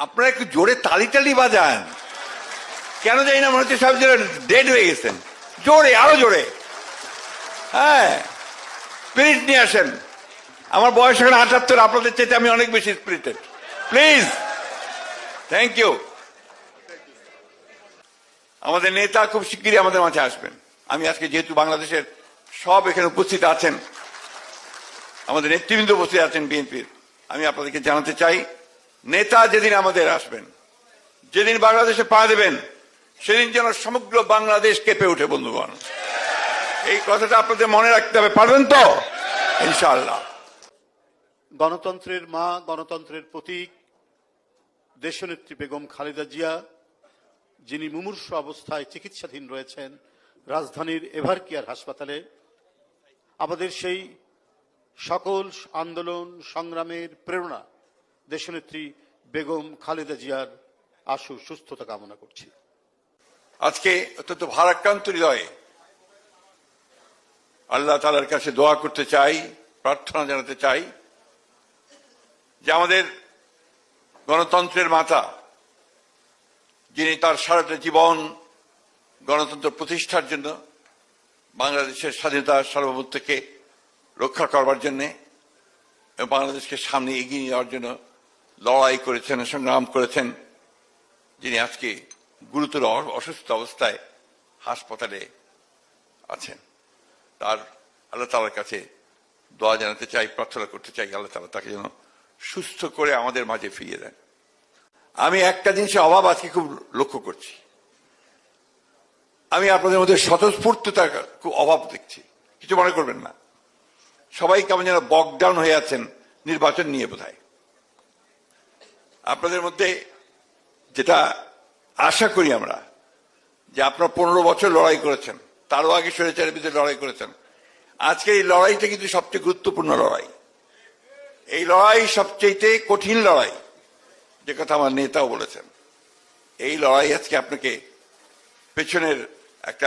আপনারা একটু জোরে তালি টালি বাজান। কেন জানি না, মনে হচ্ছে সব ডেড হয়ে গেছেন। জোরে, আরো জোরে। হ্যাঁ, স্পিরিট নিয়ে আসেন। আমার বয়স এখন ৭৮, আপনাদের চাইতে আমি অনেক বেশি স্পিরিটেড। Please, thank you. আমাদের নেতা খুব শিগগিরই আমাদের মাঝে আসবেন। আমি আজকে যেহেতু বাংলাদেশের সব এখানে উপস্থিত আছেন, আমাদের নেতৃবৃন্দ উপস্থিত আছেন বিএনপির, আমি আপনাদেরকে জানাতে চাই, নেতা যেদিন আমাদের আসবেন, যেদিন বাংলাদেশে পা দেবেন, সেদিন যেন সমগ্র বাংলাদেশ কেঁপে ওঠে। বন্ধুগণ, এই কথাটা আপনাদের মনে রাখতে হবে। পারবেন তো? ইনশাআল্লাহ। গণতন্ত্রের মা, গণতন্ত্রের প্রতীক দেশনেত্রী বেগম খালেদা জিয়া, যিনি মুমূর্ষু অবস্থায় চিকিৎসাধীন রয়েছেন রাজধানীর এভারকেয়ার হাসপাতালে, আমাদের সেই সকল আন্দোলন সংগ্রামের প্রেরণা দেশনেত্রী বেগম খালেদা জিয়ার আশু সুস্থতা কামনা করছি। আজকে অত্যন্ত ভারাক্রান্ত হৃদয়ে আল্লাহ তাআলার কাছে দোয়া করতে চাই, প্রার্থনা জানাতে চাই যে আমাদের গণতন্ত্রের মাতা, যিনি তার সারাটা জীবন গণতন্ত্র প্রতিষ্ঠার জন্য, বাংলাদেশের স্বাধীনতা সার্বভৌমত্বকে রক্ষা করবার জন্য এবং বাংলাদেশকে সামনে এগিয়ে নেওয়ার জন্য লড়াই করেছেন, সংগ্রাম করেছেন, যিনি আজকে গুরুতর অসুস্থ অবস্থায় হাসপাতালে আছেন, তার আল্লাহ তাআলার কাছে দোয়া জানাতে চাই, প্রার্থনা করতে চাই আল্লাহ তাআলা তাকে যেন সুস্থ করে আমাদের মাঝে ফিরিয়ে দেন। আমি একটা জিনিসের অভাব আজকে খুব লক্ষ্য করছি। আমি আপনাদের মধ্যে স্বতঃস্ফূর্ততার খুব অভাব দেখছি। কিছু মনে করবেন না, সবাই কেমন যেন বকডাউন হয়ে আছেন নির্বাচন নিয়ে বোধহয়। আপনাদের মধ্যে যেটা আশা করি আমরা, যে আপনারা 15 বছর লড়াই করেছেন, তারও আগে স্বৈরাচারের বিরুদ্ধে লড়াই করেছেন। আজকে এই লড়াইটা কিন্তু সবচেয়ে গুরুত্বপূর্ণ লড়াই। এই লড়াই সবচেয়ে কঠিন লড়াই, যে কথা আমার নেতাও বলেছেন। এই লড়াই আজকে আপনাকে পেছনের একটা